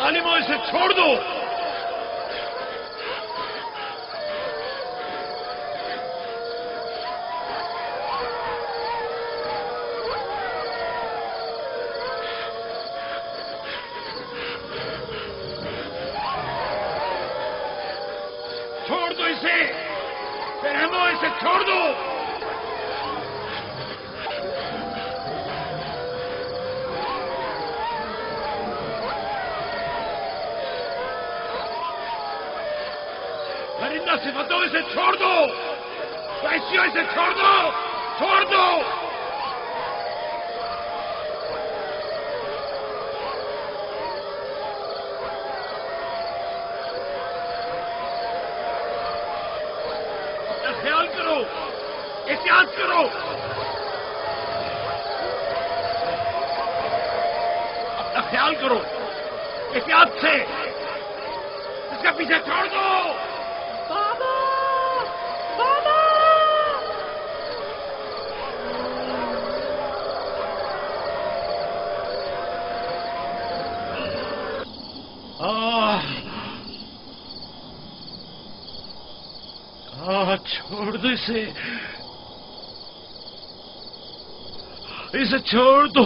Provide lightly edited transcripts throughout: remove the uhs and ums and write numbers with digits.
जालिमों, इसे छोड़ दो। छोड़ दो इसे, रहमो, इसे छोड़ दो। परिंदा सिफतों, इसे छोड़ दो। वैश्यों, इसे छोड़ दो, छोड़ दो। अपना ख्याल करो, एहतियात करो। अपना ख्याल करो, एहतियात से। इसका पीछे छोड़ दो। बाबा! बाबा! छोड़ दो इसे, इसे छोड़ दो।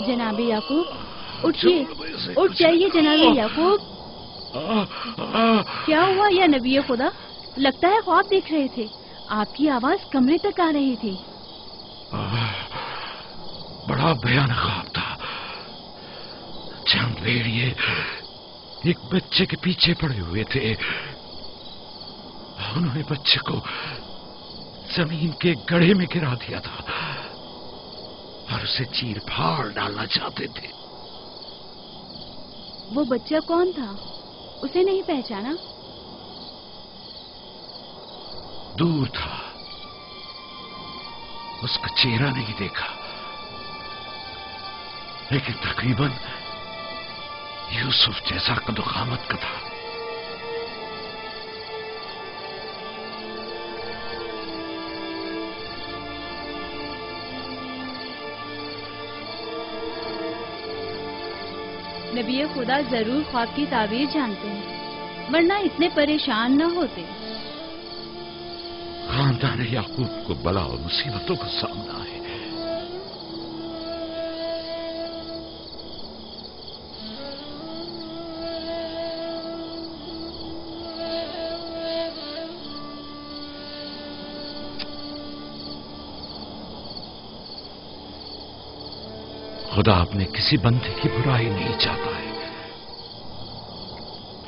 जनाबे याकूब, उठिए, उठ जाइए जनाबे याकूब। क्या हुआ या नबी खुदा? लगता है ख्वाब देख रहे थे। आपकी आवाज कमरे तक आ रही थी। बड़ा भयानक ख्वाब था। चंद भेड़िए एक बच्चे के पीछे पड़े हुए थे। उन्होंने बच्चे को जमीन के गड्ढे में गिरा दिया था और उसे चीर फाड़ डालना चाहते थे। वो बच्चा कौन था? उसे नहीं पहचाना? दूर था, उसका चेहरा नहीं देखा, लेकिन तकरीबन यूसुफ जैसा कद-ओ-कामत का था। नबी खुदा जरूर ख्वाब की ताबीर जानते हैं, वरना इतने परेशान न होते। खानदान याकूब को बला और मुसीबतों का सामना है। खुदा अपने किसी बंदे की बुराई नहीं चाहता है।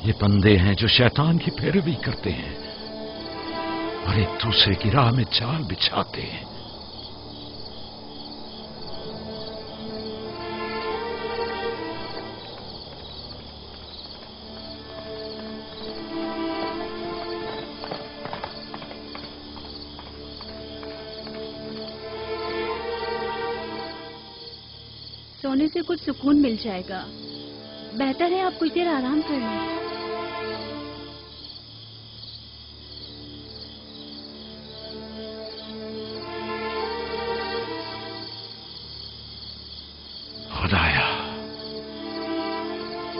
ये बंदे हैं जो शैतान की पैरवी करते हैं और एक दूसरे की राह में जाल बिछाते हैं। सोने से कुछ सुकून मिल जाएगा। बेहतर है आप कुछ देर आराम कर लें। खुदाया,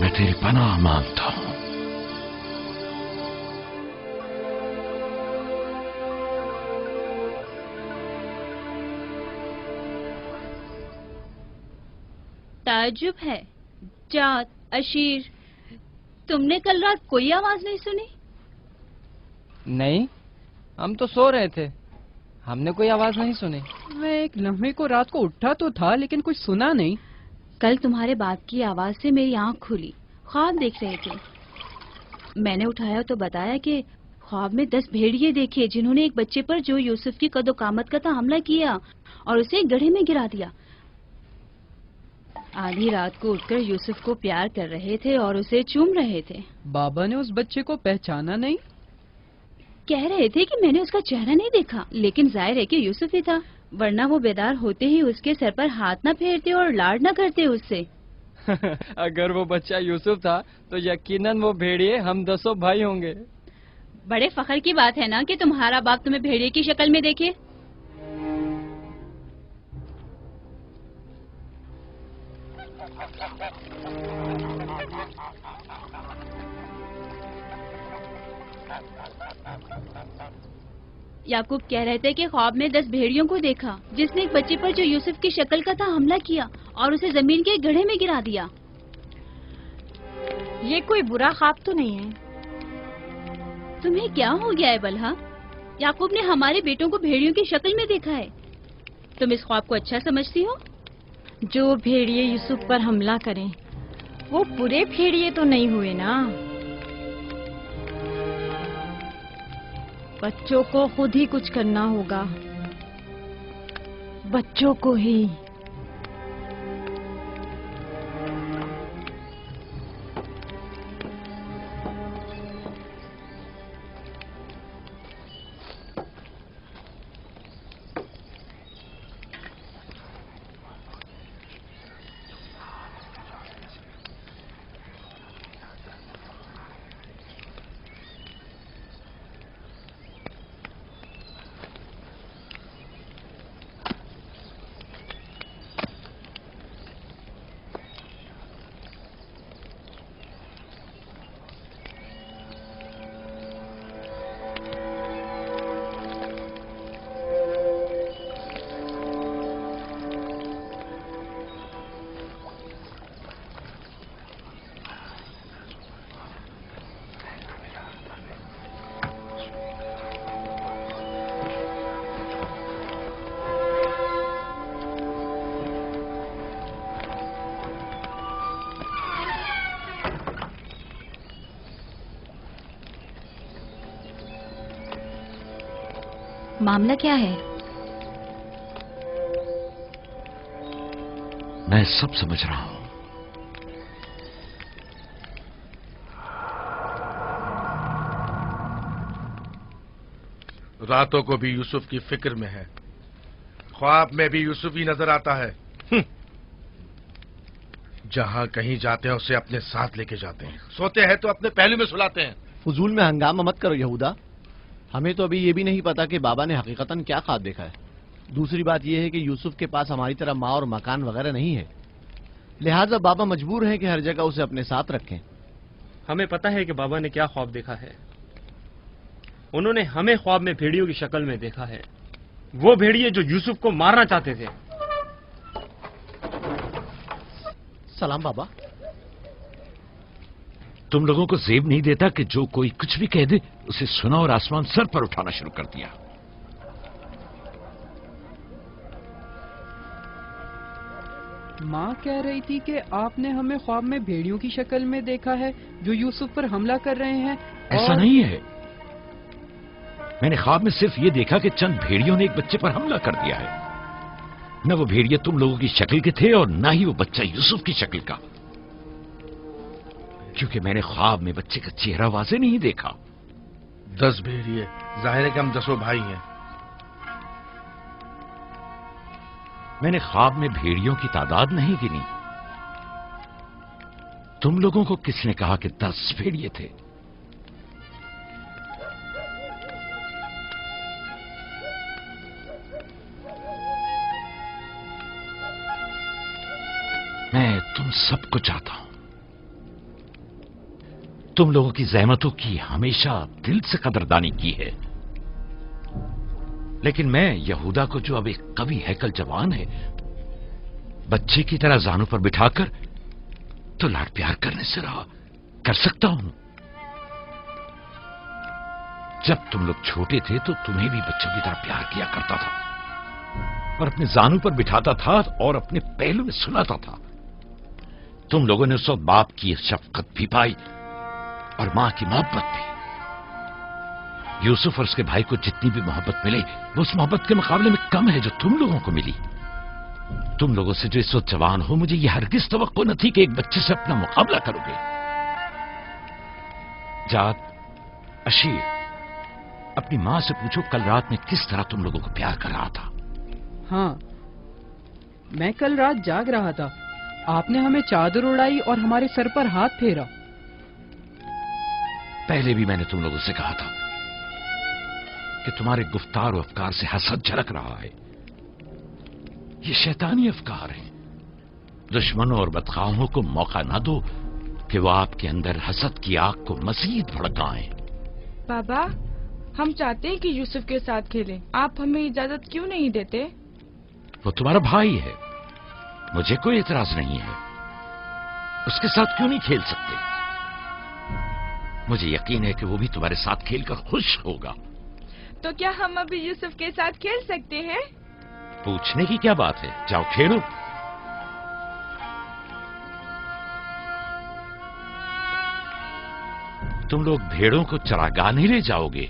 मैं तेरी पनाह मांगता हूं। ताज्जुब है, जात, अशीर, तुमने कल रात कोई आवाज नहीं सुनी? नहीं, हम तो सो रहे थे, हमने कोई आवाज नहीं सुनी। मैं एक लम्हे को रात को उठा तो था, लेकिन कुछ सुना नहीं। कल तुम्हारे बाप की आवाज से मेरी आंख खुली, ख्वाब देख रहे थे। मैंने उठाया तो बताया कि ख्वाब में 10 भेड़िए देखे जिन्होंने एक बच्चे पर जो यूसुफ की कद-ओ-कामत का था हमला किया और उसे गड्ढे में गिरा दिया। आधी रात को उठकर यूसुफ को प्यार कर रहे थे और उसे चूम रहे थे। बाबा ने उस बच्चे को पहचाना नहीं? कह रहे थे कि मैंने उसका चेहरा नहीं देखा, लेकिन जाहिर है कि यूसुफ ही था, वरना वो बेदार होते ही उसके सर पर हाथ न फेरते और लाड न करते उससे। अगर वो बच्चा यूसुफ था तो यकीनन वो भेड़िए हम 10 भाई होंगे। बड़े फख्र की बात है ना कि तुम्हारा बाप तुम्हें भेड़िए की शक्ल में देखे। याकूब कह रहे थे कि ख्वाब में 10 भेड़ियों को देखा जिसने एक बच्चे पर जो यूसुफ की शक्ल का था हमला किया और उसे जमीन के गड्ढे में गिरा दिया। ये कोई बुरा ख्वाब तो नहीं है? तुम्हें क्या हो गया है बलहा? याकूब ने हमारे बेटों को भेड़ियों की शक्ल में देखा है। तुम इस ख्वाब को अच्छा समझती हो? जो भेड़िए यूसुफ पर हमला करें वो पूरे भेड़िए तो नहीं हुए ना। बच्चों को खुद ही कुछ करना होगा, बच्चों को ही। मामला क्या है? मैं सब समझ रहा हूं। रातों को भी यूसुफ की फिक्र में है, ख्वाब में भी यूसुफ ही नजर आता है। जहां कहीं जाते हैं उसे अपने साथ लेके जाते हैं, सोते हैं तो अपने पहलू में सुलाते हैं। फजूल में हंगामा मत करो यहूदा, हमें तो अभी ये भी नहीं पता कि बाबा ने हकीकतन क्या ख्वाब देखा है। दूसरी बात यह है कि यूसुफ के पास हमारी तरह माँ और मकान वगैरह नहीं है, लिहाजा बाबा मजबूर हैं कि हर जगह उसे अपने साथ रखें। हमें पता है कि बाबा ने क्या ख्वाब देखा है। उन्होंने हमें ख्वाब में भेड़ियों की शक्ल में देखा है, वो भेड़िए जो यूसुफ को मारना चाहते थे। सलाम बाबा। तुम लोगों को जेब नहीं देता कि जो कोई कुछ भी कह दे उसे सुना और आसमान सर पर उठाना शुरू कर दिया। माँ कह रही थी कि आपने हमें ख्वाब में भेड़ियों की शक्ल में देखा है जो यूसुफ पर हमला कर रहे हैं। ऐसा नहीं है, मैंने ख्वाब में सिर्फ ये देखा कि चंद भेड़ियों ने एक बच्चे पर हमला कर दिया है। न वो भेड़िए तुम लोगों की शक्ल के थे और न ही वो बच्चा यूसुफ की शक्ल का, क्योंकि मैंने ख्वाब में बच्चे का चेहरा वाज़े नहीं देखा। 10 भेड़िए, जाहिर है कि हम 10 भाई हैं। मैंने ख्वाब में भेड़ियों की तादाद नहीं गिनी। तुम लोगों को किसने कहा कि 10 भेड़िए थे? मैं तुम सबको चाहता हूं। तुम लोगों की ज़हमतों की हमेशा दिल से कदरदानी की है, लेकिन मैं यहूदा को, जो अब एक कवि हैकल जवान है, बच्चे की तरह जानों पर बिठाकर तो लाड प्यार करने से रहा कर सकता हूं। जब तुम लोग छोटे थे तो तुम्हें भी बच्चों की तरह प्यार किया करता था और अपने जानों पर बिठाता था और अपने पहलू में सुलाता था। तुम लोगों ने उस वक्त बाप की शफकत भी पाई और मां की मोहब्बत भी। यूसुफ और उसके भाई को जितनी भी मोहब्बत मिले वो उस मोहब्बत के मुकाबले में कम है जो तुम लोगों को मिली। तुम लोगों से जो इस वक्त जवान हो, मुझे यह हरगिज तवक्को न थी कि एक बच्चे से अपना मुकाबला करोगे। जात, अशीर, अपनी मां से पूछो कल रात में किस तरह तुम लोगों को प्यार कर रहा था। हाँ, मैं कल रात जाग रहा था, आपने हमें चादर उड़ाई और हमारे सर पर हाथ फेरा। पहले भी मैंने तुम लोगों से कहा था کہ تمہارے گفتار و افکار سے حسد جھلک رہا ہے. یہ شیطانی افکار ہیں. دشمنوں اور بدخواہوں کو موقع نہ دو کہ وہ آپ کے اندر حسد کی آگ کو مزید بھڑکائیں. بابا، ہم چاہتے ہیں کہ یوسف کے ساتھ کھیلیں. آپ ہمیں اجازت کیوں نہیں دیتے؟ وہ تمہارا بھائی ہے، مجھے کوئی اعتراض نہیں ہے. اس کے ساتھ کیوں نہیں کھیل سکتے؟ مجھے یقین ہے کہ وہ بھی تمہارے ساتھ کھیل کر خوش ہوگا. تو کیا ہم ابھی یوسف کے ساتھ کھیل سکتے ہیں؟ پوچھنے کی کیا بات ہے، جاؤ کھیلو. تم لوگ بھیڑوں کو چراگاہ لے جاؤ گے؟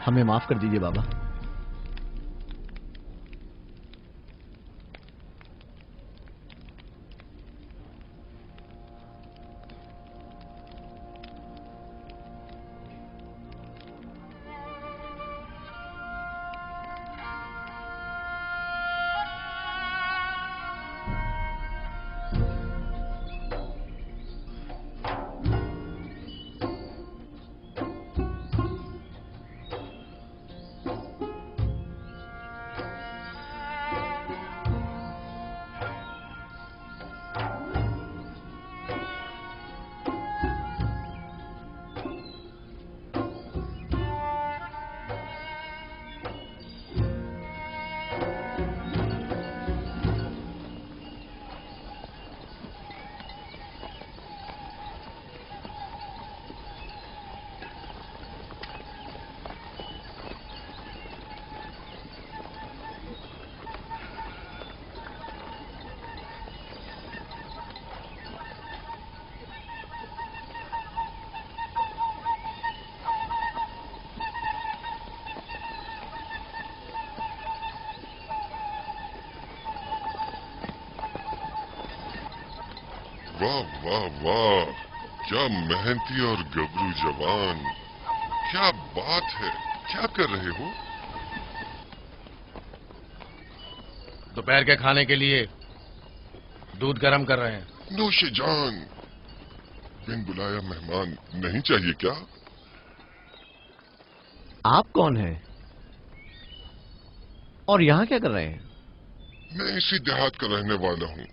ہمیں معاف کر دیجئے بابا. واہ واہ واہ، کیا محنتی اور گبرو جوان، کیا بات ہے. کیا کر رہے ہو؟ دوپہر کے کھانے کے لیے دودھ گرم کر رہے ہیں. نوش جان. بن بلایا مہمان نہیں چاہیے کیا؟ آپ کون ہیں اور یہاں کیا کر رہے ہیں؟ میں اسی دیہات کا رہنے والا ہوں.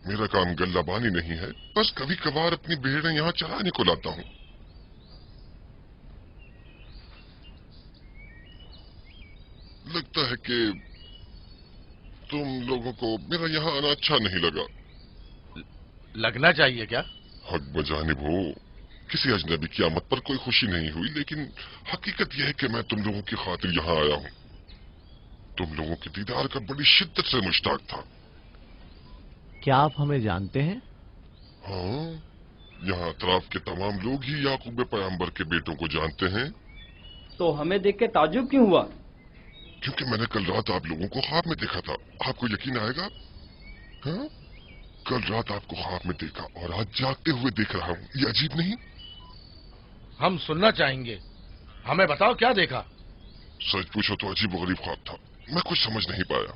میرا کام گلہ بانی نہیں ہے، بس کبھی کبھار اپنی بھیڑیں یہاں چرانے کو لاتا ہوں. لگتا ہے کہ تم لوگوں کو میرا یہاں آنا اچھا نہیں لگا. لگنا چاہیے کیا؟ حق بجانب ہو. کسی اجنبی کی آمد پر کوئی خوشی نہیں ہوئی، لیکن حقیقت یہ ہے کہ میں تم لوگوں کی خاطر یہاں آیا ہوں. تم لوگوں کے دیدار کا بڑی شدت سے مشتاق تھا. کیا آپ ہمیں جانتے ہیں؟ ہاں، یہاں اطراف کے تمام لوگ ہی یعقوب پیغمبر کے بیٹوں کو جانتے ہیں. تو ہمیں دیکھ کے تعجب کیوں ہوا؟ کیونکہ میں نے کل رات آپ لوگوں کو خواب میں دیکھا تھا. آپ کو یقین آئے گا؟ ہاں، کل رات آپ کو خواب میں دیکھا اور آج جاگتے ہوئے دیکھ رہا ہوں. یہ عجیب نہیں؟ ہم سننا چاہیں گے، ہمیں بتاؤ کیا دیکھا. سچ پوچھو تو عجیب و غریب خواب تھا. میں کچھ سمجھ نہیں پایا.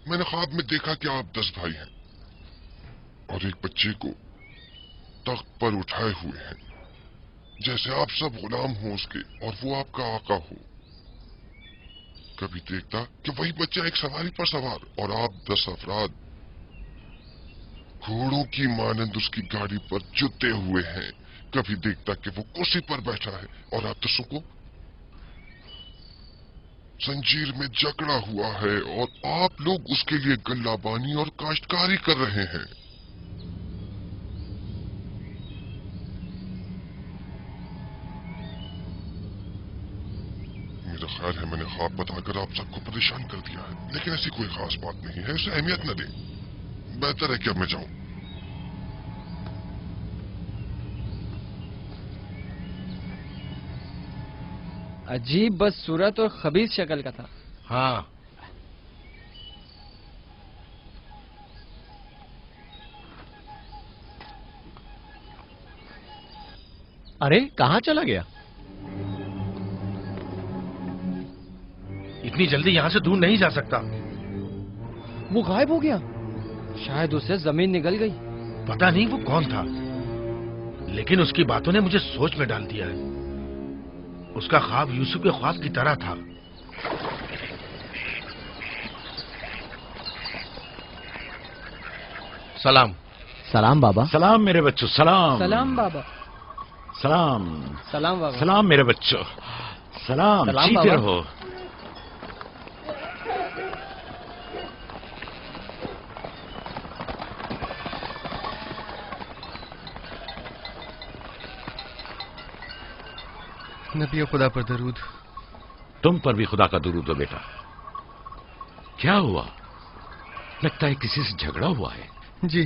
میں نے خواب میں دیکھا کہ آپ 10 بھائی ہیں اور ایک بچے کو تخت پر اٹھائے ہوئے ہیں، جیسے آپ سب غلام ہوں اس کے اور وہ آپ کا آقا ہو. کبھی دیکھتا کہ وہی بچہ ایک سواری پر سوار اور آپ 10 افراد گھوڑوں کی مانند اس کی گاڑی پر جتے ہوئے ہیں. کبھی دیکھتا کہ وہ کرسی پر بیٹھا ہے اور آپ 10 کو زنجیر میں جکڑا ہوا ہے اور آپ لوگ اس کے لیے گلہ بانی اور کاشتکاری کر رہے ہیں. میرا خیال ہے میں نے خواب بتا کر آپ سب کو پریشان کر دیا ہے، لیکن ایسی کوئی خاص بات نہیں ہے. اسے اہمیت نہ دیں. بہتر ہے کہ اب میں جاؤں. عجیب بس صورت اور خبیث شکل کا تھا. ہاں، ارے کہاں چلا گیا؟ اتنی جلدی یہاں سے دور نہیں جا سکتا. وہ غائب ہو گیا. शायद उससे जमीन निकल गई। पता नहीं वो कौन था, लेकिन उसकी बातों ने मुझे सोच में डाल दिया है। उसका ख्वाब यूसुफ के ख्वाब की तरह था। सलाम। सलाम बाबा। सलाम मेरे बच्चों, सलाम। सलाम बाबा। सलाम। सलाम बाबा। सलाम मेरे बच्चों, सलाम। सलाम जीते बाबा। रहो। नबी खुदा पर दरूद। तुम पर भी खुदा का दुरूद हो बेटा। क्या हुआ? लगता है किसी से झगड़ा हुआ है। जी,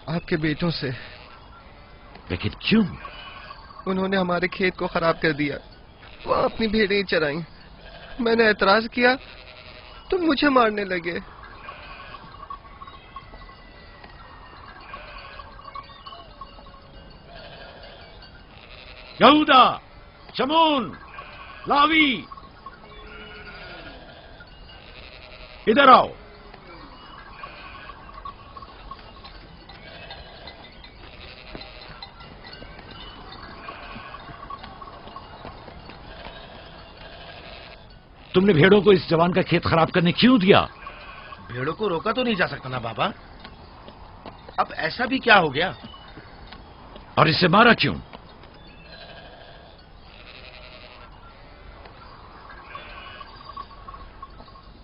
आपके बेटों से। लेकिन क्यों? उन्होंने हमारे खेत को खराब कर दिया। वो अपनी भेड़ें चराई। मैंने एतराज किया तो मुझे मारने लगे। यहूदा, शमून, लावी, इधर आओ। तुमने भेड़ों को इस जवान का खेत खराब करने क्यों दिया? भेड़ों को रोका तो नहीं जा सकता ना बाबा। अब ऐसा भी क्या हो गया? और इसे मारा क्यों?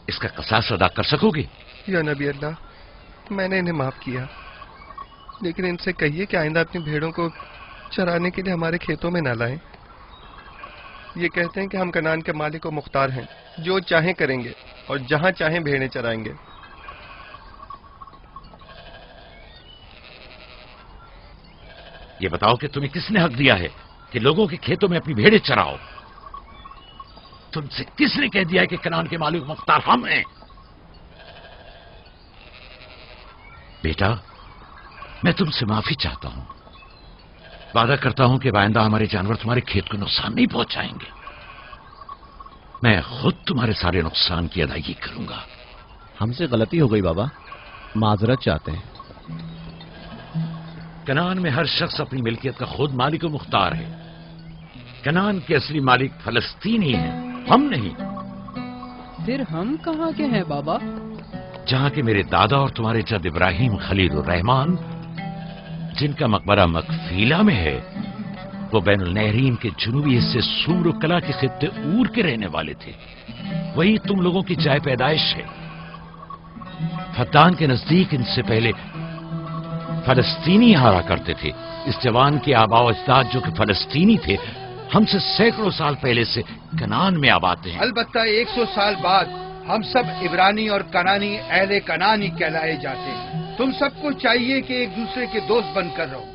इसका कसास अदा कर सकोगे? या नबी अल्लाह, मैंने इन्हें माफ किया, लेकिन इनसे कहिए कि आइंदा अपनी भेड़ों को चराने के लिए हमारे खेतों में न लाएं। ये कहते हैं कि हम कनान के मालिक और मुख्तार हैं, जो चाहें करेंगे और जहां चाहें भेड़ें चराएंगे। ये बताओ कि तुम्हें किसने हक दिया है कि लोगों के खेतों में अपनी भेड़ें चराओ? तुमसे किसने कह दिया है कि कनान के मालिक मुख्तार हम हैं? बेटा, मैं तुमसे माफी चाहता हूं। वादा करता हूं कि आइंदा हमारे जानवर तुम्हारे खेत को नुकसान नहीं पहुंचाएंगे। मैं खुद तुम्हारे सारे नुकसान की अदायगी करूंगा। हमसे गलती हो गई बाबा, माजरत चाहते हैं। कनान में हर शख्स अपनी मिल्कियत का खुद मालिक और मुख्तार है। कनान के असली मालिक फलस्तीनी हैं, हम नहीं। फिर हम कहाँ के हैं बाबा? जहां के मेरे दादा और तुम्हारे जद इब्राहिम खलील रहमान, जिनका मकबरा मकफीला में है, वो बैनुल नहरीन के जुनूबी हिस्से सूर और कला के खित्ते ऊर के रहने वाले थे। वही तुम लोगों की जाय पैदाइश है। फद्दान के नजदीक इनसे पहले फलस्तीनी हारा करते थे। इस जवान के आबा अजदाद जो कि फलस्तीनी थे, हमसे सैकड़ों साल पहले से कनान में आबाद हैं। अलबत्ता 100 साल बाद हम सब इब्रानी और कनानी अहले कनानी कहलाए जाते हैं। तुम सबको चाहिए कि एक दूसरे के दोस्त बनकर रहो।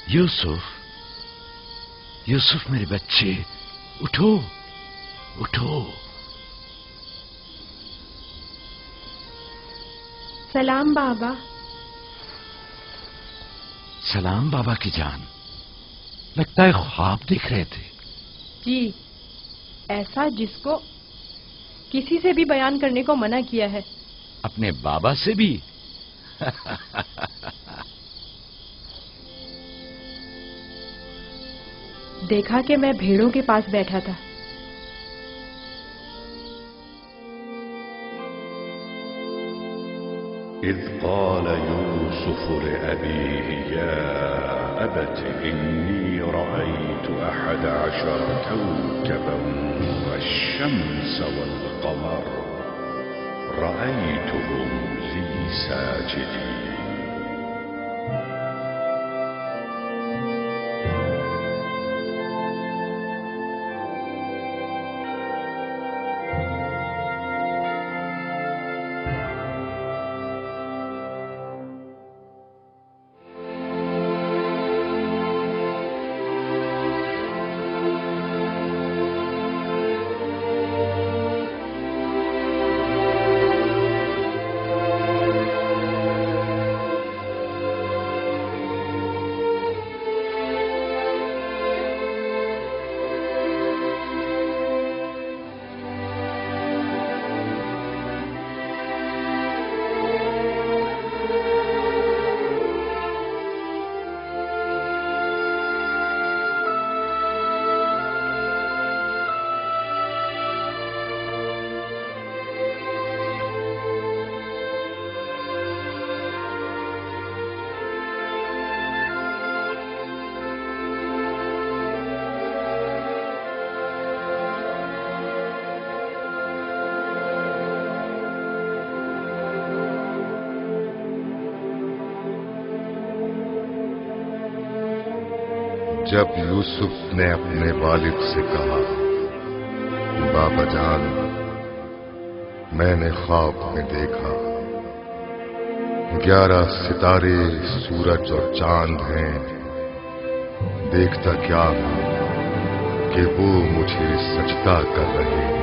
यूसुफ, यूसुफ मेरे बच्चे, उठो, उठो। सलाम बाबा। सलाम बाबा की जान। लगता है ख्वाब देख रहे थे। जी, ऐसा जिसको किसी से भी बयान करने को मना किया है। अपने बाबा से भी? देखा कि मैं भेड़ों के पास बैठा था। إذ قال يوسف لأبيه يا أبت إني رأيت 11 كوكبا والشمس والقمر رأيتهم لي ساجدين. جب یوسف نے اپنے والد سے کہا بابا جان میں نے خواب میں دیکھا 11 ستارے سورج اور چاند ہیں، دیکھتا کیا ہوں کہ وہ مجھے سجدہ کر رہے ہیں۔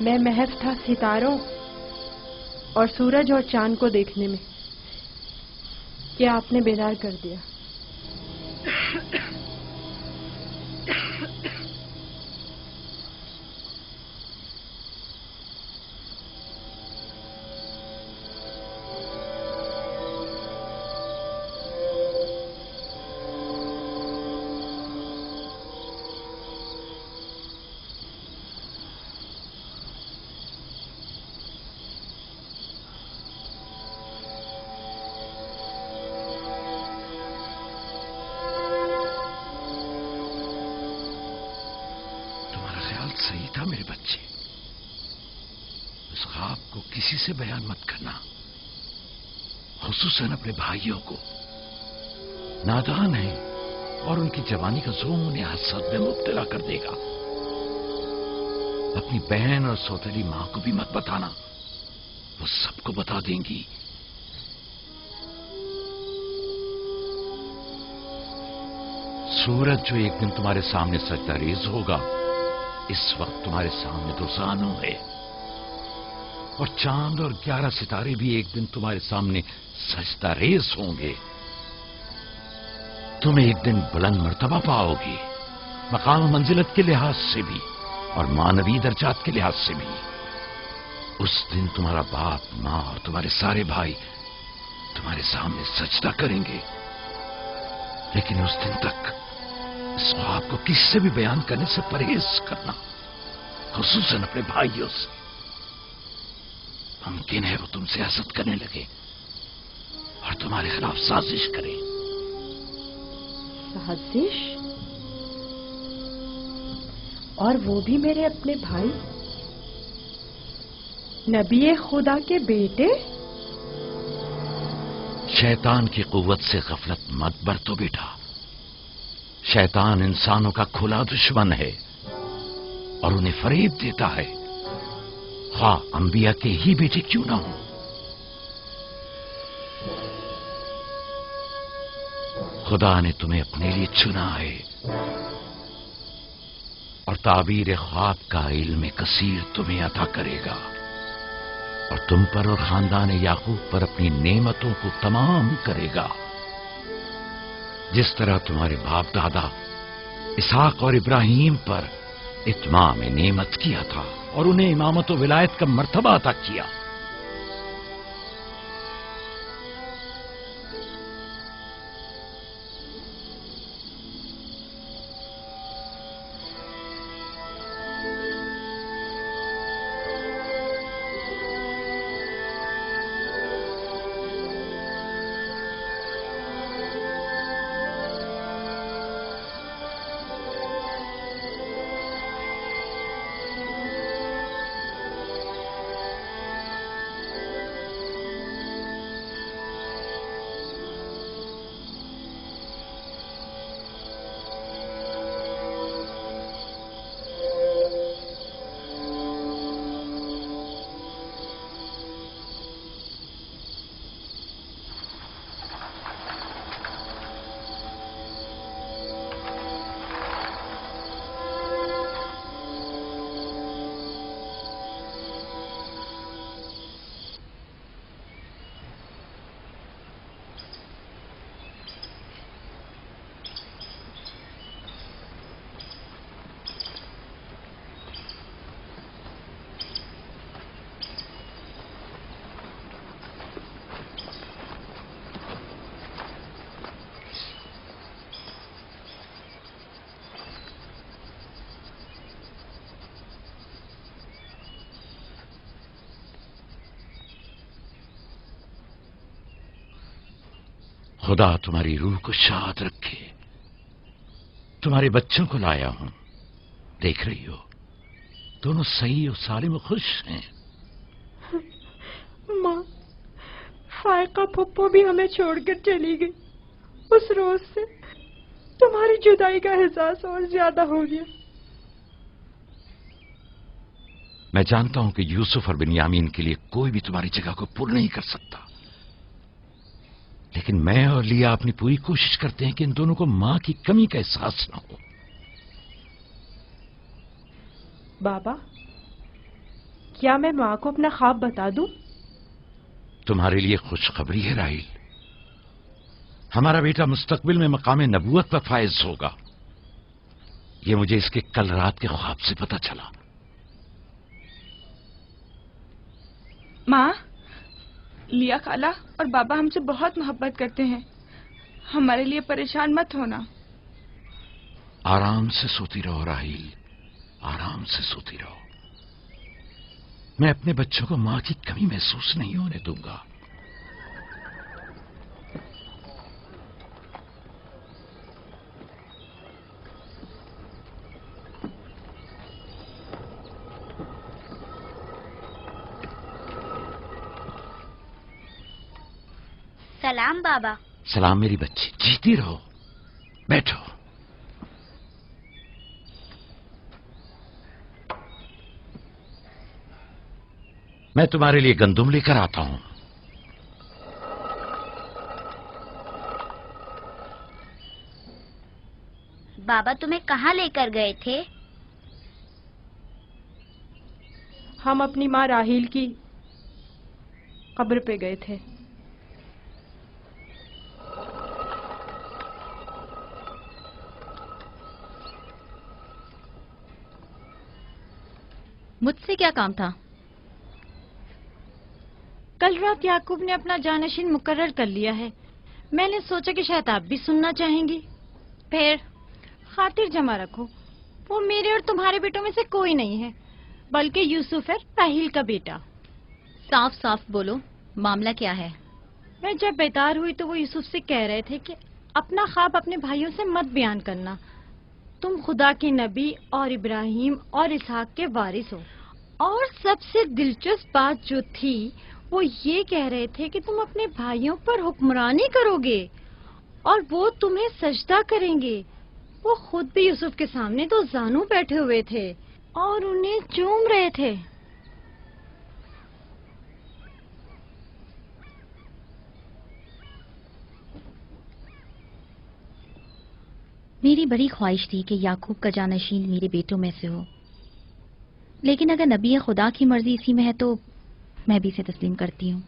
میں محض تھا ستاروں اور سورج اور چاند کو دیکھنے میں کہ آپ نے بیدار کر دیا۔ صحیح تھا میرے بچے، اس خواب کو کسی سے بیان مت کرنا، خصوصاً اپنے بھائیوں کو۔ نادان ہیں اور ان کی جوانی کا زوم انہیں حسد میں مبتلا کر دے گا۔ اپنی بہن اور سوتیلی ماں کو بھی مت بتانا، وہ سب کو بتا دیں گی۔ سورج جو ایک دن تمہارے سامنے سجدہ ریز ہوگا، اس وقت تمہارے سامنے تو زانو ہے، اور چاند اور 11 ستارے بھی ایک دن تمہارے سامنے سجدہ ریز ہوں گے۔ تم ایک دن بلند مرتبہ پاؤ گے، مقام و منزلت کے لحاظ سے بھی اور مانوی درجات کے لحاظ سے بھی۔ اس دن تمہارا باپ، ماں اور تمہارے سارے بھائی تمہارے سامنے سجدہ کریں گے، لیکن اس دن تک اس خواب کو کسی سے بھی بیان کرنے سے پرہیز کرنا، خصوصاً اپنے بھائیوں سے۔ ممکن ہے وہ تم سے حسد کرنے لگے اور تمہارے خلاف سازش کرے۔ سازش؟ اور وہ بھی میرے اپنے بھائی، نبی خدا کے بیٹے؟ شیطان کی قوت سے غفلت مت برتو بیٹا۔ شیطان انسانوں کا کھلا دشمن ہے اور انہیں فریب دیتا ہے، خواہ انبیاء کے ہی بیٹے کیوں نہ ہوں۔ خدا نے تمہیں اپنے لیے چنا ہے اور تعبیر خواب کا علم کثیر تمہیں عطا کرے گا، اور تم پر اور خاندان یعقوب پر اپنی نعمتوں کو تمام کرے گا۔ जिस तरह तुम्हारे बाप दादा इसहाक और इब्राहिम पर इत्माम नेमत किया था और उन्हें इमामत व विलायत का मर्तबा अता किया। खुदा तुम्हारी रूह को शाद रखे। तुम्हारे बच्चों को लाया हूं, देख रही हो दोनों सही और सालिम खुश हैं। माँ, फायका पप्पो भी हमें छोड़कर चली गई। उस रोज से तुम्हारी जुदाई का एहसास और ज्यादा हो गया। मैं जानता हूं कि यूसुफ और बिन्यामीन के लिए कोई भी तुम्हारी जगह को पूर्ण नहीं कर सकता, लेकिन मैं और लिया अपनी पूरी कोशिश करते हैं कि इन दोनों को मां की कमी का एहसास न हो। बाबा, क्या मैं माँ को अपना ख्वाब बता दूं? तुम्हारे लिए खुशखबरी है राहिल, हमारा बेटा मुस्तकबिल में मकाम नबूवत पर फायज होगा। ये मुझे इसके कल रात के ख्वाब से पता चला। माँ, लिया खाला और बाबा हमसे बहुत मोहब्बत करते हैं, हमारे लिए परेशान मत होना। आराम से सोती रहो राहिल, आराम से सोती रहो। मैं अपने बच्चों को मां की कमी महसूस नहीं होने दूंगा। सलाम बाबा। सलाम मेरी बच्ची, जीती रहो। बैठो। मैं तुम्हारे लिए गंदुम लेकर आता हूं। बाबा तुम्हें कहाँ लेकर गए थे? हम अपनी माँ राहील की कब्र पे गए थे। मुझसे क्या काम था? कल रात याकूब ने अपना जानशीन मुकर्रर कर लिया है। मैंने सोचा कि शायद आप भी सुनना चाहेंगी। फिर खातिर जमा रखो, वो मेरे और तुम्हारे बेटों में से कोई नहीं है, बल्कि यूसुफ है, राहील का बेटा। साफ साफ बोलो, मामला क्या है? मैं जब बेदार हुई तो वो यूसुफ से कह रहे थे कि अपना ख्वाब अपने भाइयों से मत बयान करना। तुम खुदा के नबी और इब्राहिम और इसहाक के वारिस हो। और सबसे दिलचस्प बात जो थी वो ये कह रहे थे कि तुम अपने भाइयों पर हुक्मरानी करोगे और वो तुम्हें सजदा करेंगे। वो खुद भी यूसुफ के सामने तो जानू बैठे हुए थे और उन्हें चूम रहे थे। मेरी बड़ी ख्वाहिश थी कि याकूब का जानशीन मेरे बेटों में से हो, लेकिन अगर नबी खुदा की मर्जी इसी में है तो मैं भी इसे तस्लीम करती हूँ।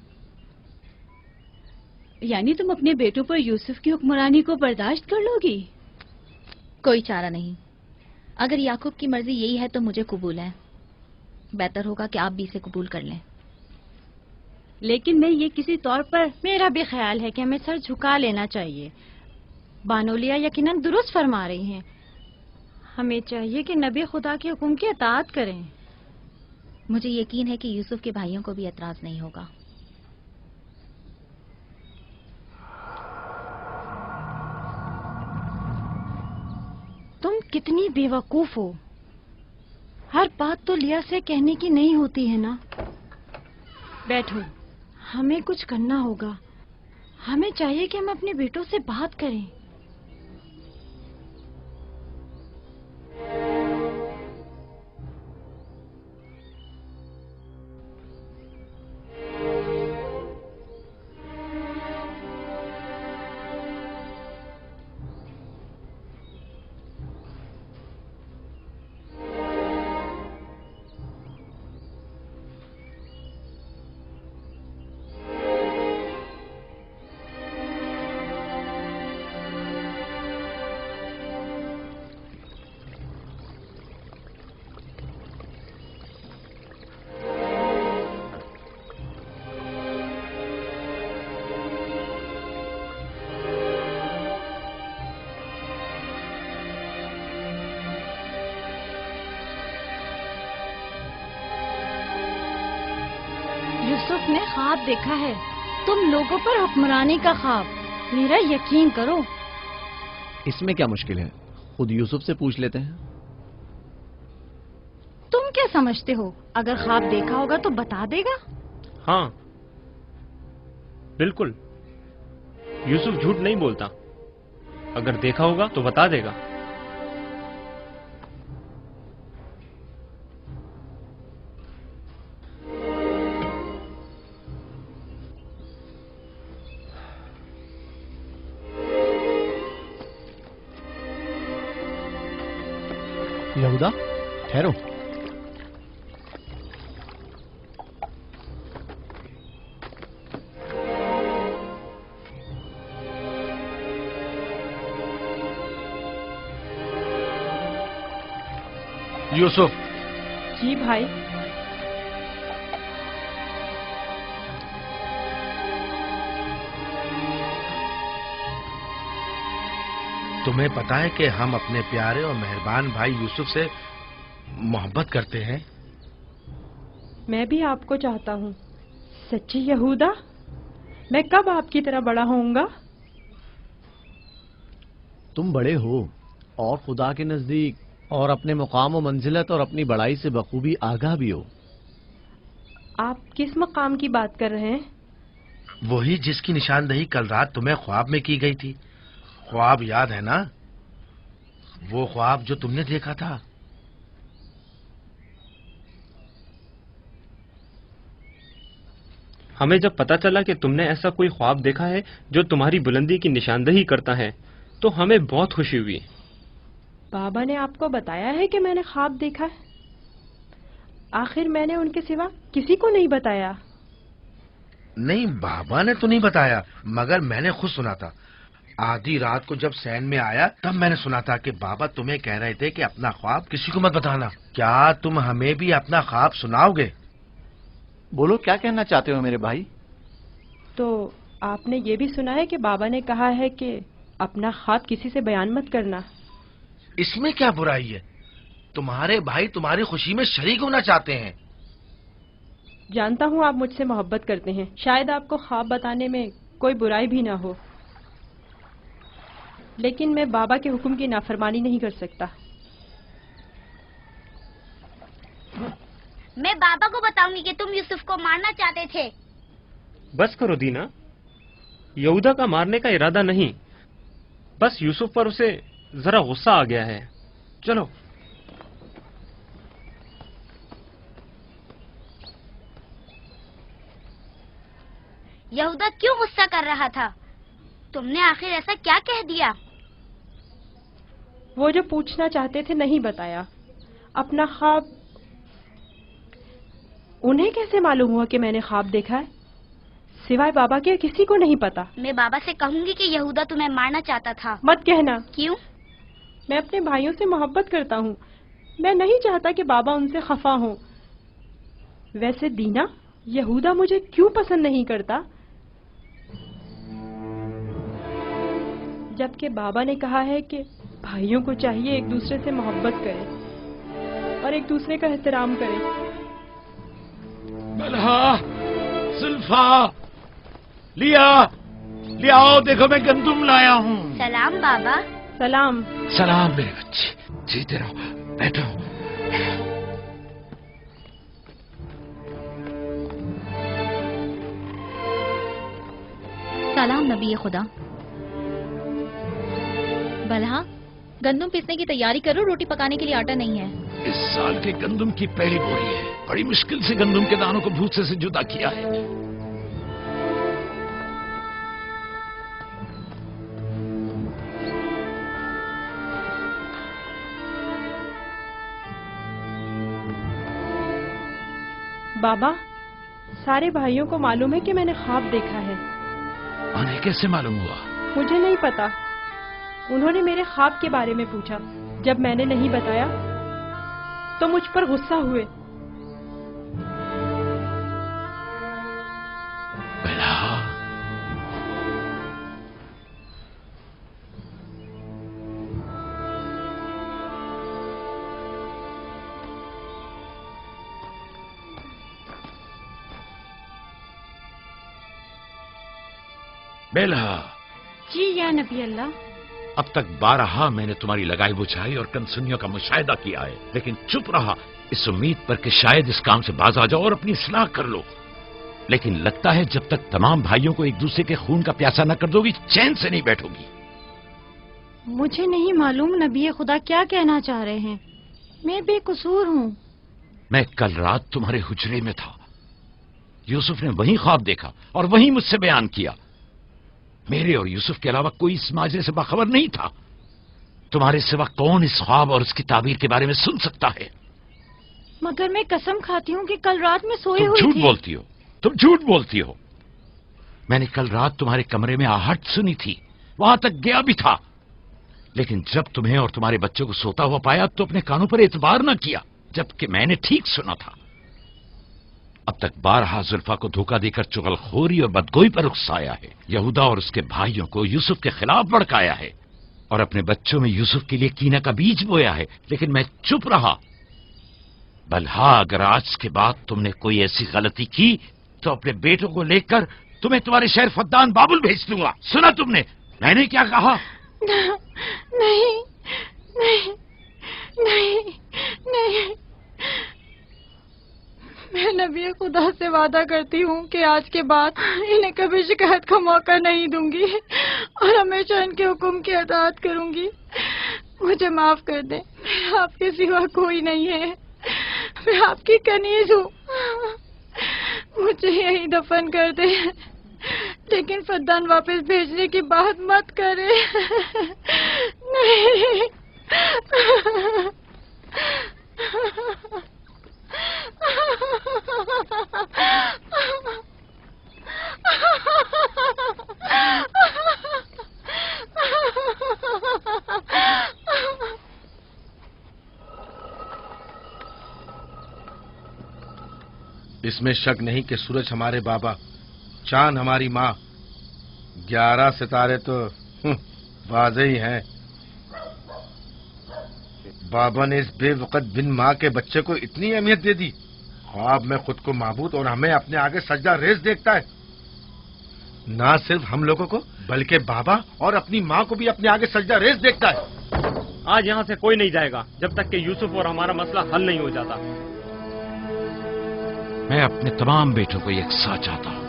यानी तुम अपने बेटों पर यूसुफ की हुक्मरानी को बर्दाश्त कर लोगी? कोई चारा नहीं। अगर याकूब की मर्जी यही है तो मुझे कबूल है। बेहतर होगा कि आप भी इसे कबूल कर लें। लेकिन मैं ये किसी तौर पर... मेरा भी ख्याल है कि हमें सर झुका लेना चाहिए। बानोलिया यकीनन दुरुस्त फरमा रही हैं। हमें चाहिए कि नबी खुदा के हुक्म की अताअत करें। मुझे यकीन है कि यूसुफ के भाइयों को भी एतराज नहीं होगा। तुम कितनी बेवकूफ हो। हर बात तो लिया से कहने की नहीं होती है ना। बैठो, हमें कुछ करना होगा। हमें चाहिए कि हम अपने बेटों से बात करें। यूसुफ ने ख्वाब देखा है, तुम लोगों पर हुक्मरानी का ख्वाब। मेरा यकीन करो। इसमें क्या मुश्किल है, खुद यूसुफ से पूछ लेते हैं। तुम क्या समझते हो, अगर ख्वाब देखा होगा तो बता देगा? हाँ बिल्कुल, यूसुफ झूठ नहीं बोलता। अगर देखा होगा तो बता देगा। यहूदा, ठहरो। यूसुफ। जी भाई। तुम्हें पता है कि हम अपने प्यारे और मेहरबान भाई यूसुफ से मोहब्बत करते हैं। मैं भी आपको चाहता हूँ। सच्ची यहूदा, मैं कब आपकी तरह बड़ा होऊंगा? तुम बड़े हो और खुदा के नजदीक और अपने मुकाम व मंजिलत और अपनी बड़ाई से बखूबी आगाह भी हो। आप किस मकाम की बात कर रहे हैं? वही जिसकी निशानदही कल रात तुम्हें ख्वाब में की गई थी। ख्वाब याद है ना? वो ख्वाब जो तुमने देखा था। हमें जब पता चला कि तुमने ऐसा कोई ख्वाब देखा है जो तुम्हारी बुलंदी की निशानदही करता है, तो हमें बहुत खुशी हुई। बाबा ने आपको बताया है कि मैंने ख्वाब देखा है? आखिर मैंने उनके सिवा किसी को नहीं बताया। नहीं, बाबा ने तो नहीं बताया, मगर मैंने खुद सुना था। आधी रात को जब सैन में आया तब मैंने सुना था कि बाबा तुम्हें कह रहे थे कि अपना ख्वाब किसी को मत बताना। क्या तुम हमें भी अपना ख्वाब सुनाओगे? बोलो, क्या कहना चाहते हो मेरे भाई? तो आपने ये भी सुना है कि बाबा ने कहा है कि अपना ख्वाब किसी से बयान मत करना। इसमें क्या बुराई है? तुम्हारे भाई तुम्हारी खुशी में शरीक होना चाहते हैं। जानता हूँ आप मुझसे मोहब्बत करते हैं, शायद आपको ख्वाब बताने में कोई बुराई भी ना हो, लेकिन मैं बाबा के हुक्म की नाफरमानी नहीं कर सकता। मैं बाबा को बताऊंगी कि तुम यूसुफ को मारना चाहते थे। बस करो दीना, यहूदा का मारने का इरादा नहीं, बस यूसुफ पर उसे जरा गुस्सा आ गया है। चलो। यहूदा क्यों गुस्सा कर रहा था? तुमने आखिर ऐसा क्या कह दिया? वो जो पूछना चाहते थे नहीं बताया। अपना ख्वाब उन्हें कैसे मालूम हुआ कि मैंने ख्वाब देखा है? सिवाय बाबा के किसी को नहीं पता। मैं बाबा से कहूंगी कि यहूदा तुम्हें मारना चाहता था। मत कहना। क्यों? मैं अपने भाइयों से मोहब्बत करता हूँ। मैं नहीं चाहता कि बाबा उनसे खफा हो। वैसे दीना, यहूदा मुझे क्यों पसंद नहीं करता? जबकि बाबा ने कहा है कि भाइयों को चाहिए एक दूसरे से मोहब्बत करें और एक दूसरे का एहतराम करें। बलहा, जुल्फा, लिया, आओ देखो मैं गंदुम लाया हूँ। सलाम बाबा। सलाम। सलाम मेरे बच्चे, जीते रहो, बैठो। सलाम नबी खुदा। बलहा, गंदम पीसने की तैयारी करो, रोटी पकाने के लिए आटा नहीं है। इस साल के गंदम की पहली बोरी है। बड़ी मुश्किल से गंदम के दानों को भूसे से जुदा किया है। बाबा, सारे भाइयों को मालूम है कि मैंने ख्वाब देखा है। उन्हें कैसे मालूम हुआ? मुझे नहीं पता। उन्होंने मेरे ख्वाब के बारे में पूछा। जब मैंने नहीं बताया तो मुझ पर गुस्सा हुए। बेलहा। जी या नबी अल्लाह। अब तक 12 मैंने तुम्हारी लगाई बुझाई और कनसुनियों का मुशाहिदा किया है, लेकिन चुप रहा इस उम्मीद पर कि शायद इस काम से बाज आ जाओ और अपनी इस्लाह कर लो। लेकिन लगता है जब तक तमाम भाइयों को एक दूसरे के खून का प्यासा न कर दोगी, चैन से नहीं बैठोगी। मुझे नहीं मालूम नबी खुदा क्या कहना चाह रहे हैं। मैं बेकसूर हूँ। मैं कल रात तुम्हारे हुजरे में था। यूसुफ ने वही ख्वाब देखा और वही मुझसे बयान किया। मेरे और यूसुफ के अलावा कोई इस माजरे से बाखबर नहीं था। तुम्हारे सिवा कौन इस ख्वाब और उसकी ताबीर के बारे में सुन सकता है? मगर मैं कसम खाती हूँ कि कल रात में सोई हुई थी। झूठ बोलती हो, तुम झूठ बोलती हो। मैंने कल रात तुम्हारे कमरे में आहट सुनी थी, वहां तक गया भी था, लेकिन जब तुम्हें और तुम्हारे बच्चों को सोता हुआ पाया तो अपने कानों पर एतबार न किया, जबकि मैंने ठीक सुना था। अब तक 12 जुल्फा को धोखा देकर चुगलखोरी और बदगोई पर उकसाया है। यहूदा और उसके भाइयों को यूसुफ के खिलाफ भड़काया है और अपने बच्चों में यूसुफ के लिए कीना का बीज बोया है, लेकिन मैं चुप रहा। बल्हा, अगर आज के बाद तुमने कोई ऐसी गलती की तो अपने बेटों को लेकर तुम्हें तुम्हारे शहर फद्दान बाबुल भेज दूंगा। सुना तुमने मैंने क्या कहा? नहीं नहीं नहीं नहीं। मैं नबी खुदा से वादा करती हूँ कि आज के बाद इन्हें कभी शिकायत का मौका नहीं दूंगी और हमेशा इनके हुक्म की अताअत करूंगी। मुझे माफ कर दें, मैं आपके सिवा कोई नहीं है। मैं आपकी कनीज हूँ। मुझे यहीं दफन कर दे, लेकिन फद्दान वापस भेजने की बात मत करे। नहीं। इसमें शक नहीं कि सूरज हमारे बाबा, चांद हमारी माँ, 11 सितारे तो वाज़े ही हैं। बाबा ने इस बेवकत बिन माँ के बच्चे को इतनी अहमियत दे दी। ख्वाब में खुद को माबूद और हमें अपने आगे सजदा रेज़ देखता है। ना सिर्फ हम लोगों को बल्कि बाबा और अपनी माँ को भी अपने आगे सजदा रेज़ देखता है। आज यहाँ से कोई नहीं जाएगा जब तक कि यूसुफ और हमारा मसला हल नहीं हो जाता। मैं अपने तमाम बेटों को यकसा चाहता हूं,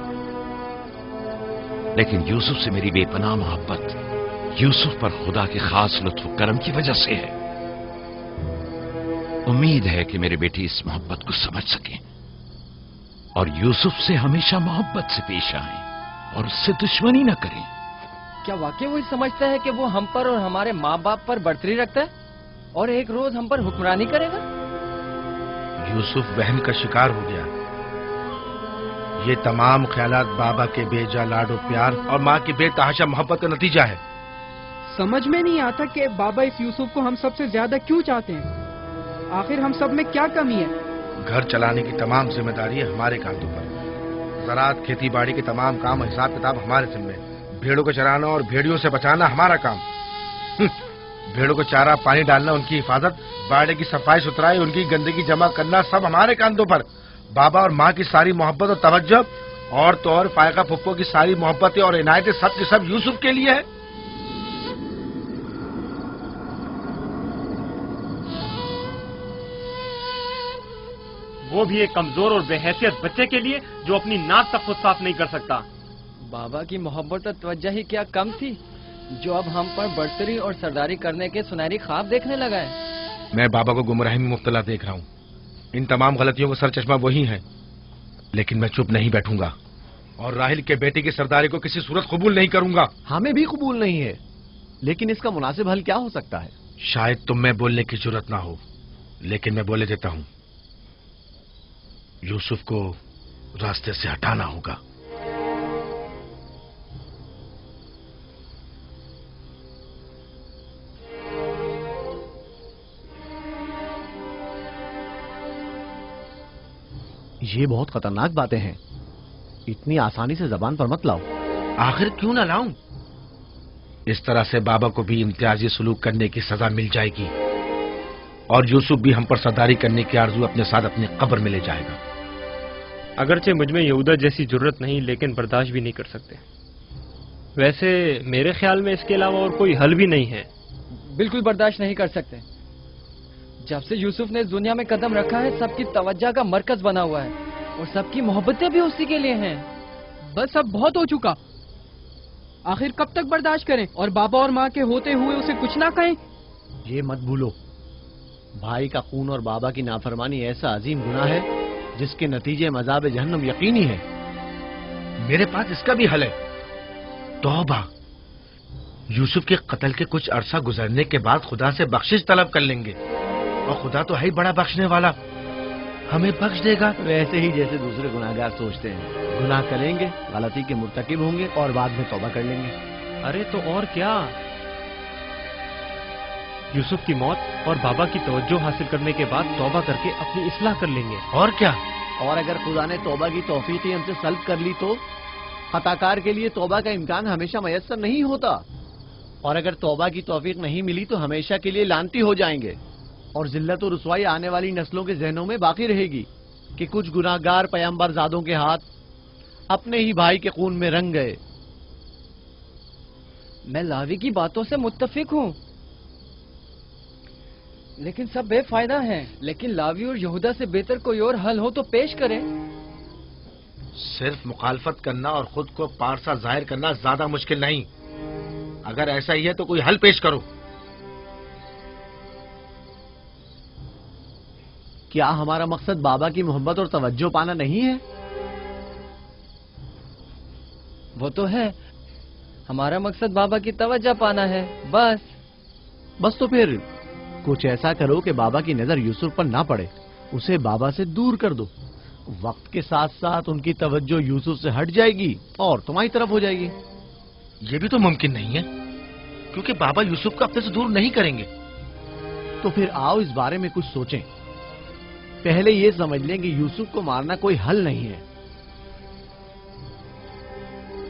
लेकिन यूसुफ से मेरी बेपनाह मोहब्बत यूसुफ पर खुदा के खास लुत्फ करम की वजह से है। उम्मीद है कि मेरे बेटे इस मोहब्बत को समझ सकें और यूसुफ से हमेशा मोहब्बत से पेश आएं और उससे दुश्मनी न करें। क्या वाकई वही समझता है कि वो हम पर और हमारे माँ बाप पर बर्तरी रखता है और एक रोज हम पर हुक्मरानी करेगा? यूसुफ वहम का शिकार हो गया। یہ تمام خیالات بابا کے بے جا لاڈ و پیار اور ماں کی بے تحاشا محبت کا نتیجہ ہے۔ سمجھ میں نہیں آتا کہ بابا اس یوسف کو ہم سب سے زیادہ کیوں چاہتے ہیں؟ آخر ہم سب میں کیا کمی ہے؟ گھر چلانے کی تمام ذمہ داری ہے ہمارے کاندھوں پر۔ زراعت، کھیتی باڑی کے تمام کام اور حساب کتاب ہمارے ذمہ ہے۔ بھیڑوں کو چرانا اور بھیڑیوں سے بچانا ہمارا کام۔ بھیڑوں کو چارہ پانی ڈالنا، ان کی حفاظت، باڑے کی صفائی ستھرائی، ان کی گندگی جمع کرنا سب ہمارے کاندھوں پر۔ بابا اور ماں کی ساری محبت اور توجہ، اور تو اور فائقہ پھپھو کی ساری محبتیں اور عنایتیں سب کے سب یوسف کے لیے ہے۔ وہ بھی ایک کمزور اور بے حیثیت بچے کے لیے جو اپنی ناک تک خود صاف نہیں کر سکتا۔ بابا کی محبت اور توجہ ہی کیا کم تھی جو اب ہم پر برتری اور سرداری کرنے کے سنہری خواب دیکھنے لگا ہے۔ میں بابا کو گمراہی میں مبتلا دیکھ رہا ہوں۔ ان تمام غلطیوں کا سر چشمہ وہی ہے، لیکن میں چپ نہیں بیٹھوں گا اور راہل کے بیٹے کی سرداری کو کسی صورت قبول نہیں کروں گا۔ ہمیں بھی قبول نہیں ہے، لیکن اس کا مناسب حل کیا ہو سکتا ہے؟ شاید تم میں بولنے کی ضرورت نہ ہو، لیکن میں بولے دیتا ہوں۔ یوسف کو راستے سے ہٹانا ہوگا۔ یہ بہت خطرناک باتیں ہیں، اتنی آسانی سے زبان پر مت لاؤ۔ آخر کیوں نہ لاؤں؟ اس طرح سے بابا کو بھی امتیازی سلوک کرنے کی سزا مل جائے گی، اور یوسف بھی ہم پر سرداری کرنے کی آرزو اپنے ساتھ اپنی قبر میں لے جائے گا۔ اگرچہ مجھ میں یہودا جیسی ضرورت نہیں، لیکن برداشت بھی نہیں کر سکتے۔ ویسے میرے خیال میں اس کے علاوہ اور کوئی حل بھی نہیں ہے۔ بالکل برداشت نہیں کر سکتے۔ جب سے یوسف نے اس دنیا میں قدم رکھا ہے، سب کی توجہ کا مرکز بنا ہوا ہے، اور سب کی محبتیں بھی اسی کے لیے ہیں۔ بس اب بہت ہو چکا، آخر کب تک برداشت کریں اور بابا اور ماں کے ہوتے ہوئے اسے کچھ نہ کہیں؟ یہ مت بھولو، بھائی کا خون اور بابا کی نافرمانی ایسا عظیم گناہ ہے جس کے نتیجے مذاب جہنم یقینی ہے۔ میرے پاس اس کا بھی حل ہے، توبہ۔ یوسف کے قتل کے کچھ عرصہ گزرنے کے بعد خدا سے بخشش طلب کر لیں گے، اور خدا تو ہے ہی بڑا بخشنے والا، ہمیں بخش دے گا۔ ویسے ہی جیسے دوسرے گناہگار سوچتے ہیں، گناہ کریں گے، غلطی کے مرتکب ہوں گے اور بعد میں توبہ کر لیں گے۔ ارے تو اور کیا، یوسف کی موت اور بابا کی توجہ حاصل کرنے کے بعد توبہ کر کے اپنی اصلاح کر لیں گے۔ اور کیا، اور اگر خدا نے توبہ کی توفیق ہی ہم سے سلب کر لی تو خطا کار کے لیے توبہ کا امکان ہمیشہ میسر نہیں ہوتا، اور اگر توبہ کی توفیق نہیں ملی تو ہمیشہ کے لیے لعنتی ہو جائیں گے، اور ذلت و رسوائی آنے والی نسلوں کے ذہنوں میں باقی رہے گی کہ کچھ گناہگار پیغمبر زادوں کے ہاتھ اپنے ہی بھائی کے خون میں رنگ گئے۔ میں لاوی کی باتوں سے متفق ہوں، لیکن سب بے فائدہ ہیں۔ لیکن لاوی اور یہودا سے بہتر کوئی اور حل ہو تو پیش کریں۔ صرف مخالفت کرنا اور خود کو پارسا ظاہر کرنا زیادہ مشکل نہیں۔ اگر ایسا ہی ہے تو کوئی حل پیش کرو۔ کیا ہمارا مقصد بابا کی محبت اور توجہ پانا نہیں ہے؟ وہ تو ہے، ہمارا مقصد بابا کی توجہ پانا ہے، بس تو پھر کچھ ایسا کرو کہ بابا کی نظر یوسف پر نہ پڑے، اسے بابا سے دور کر دو۔ وقت کے ساتھ ساتھ ان کی توجہ یوسف سے ہٹ جائے گی اور تمہاری طرف ہو جائے گی۔ یہ بھی تو ممکن نہیں ہے، کیونکہ بابا یوسف کو اپنے سے دور نہیں کریں گے۔ تو پھر آؤ اس بارے میں کچھ سوچیں۔ پہلے یہ سمجھ لیں کہ یوسف کو مارنا کوئی حل نہیں ہے،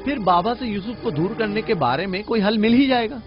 پھر بابا سے یوسف کو دور کرنے کے بارے میں کوئی حل مل ہی جائے گا۔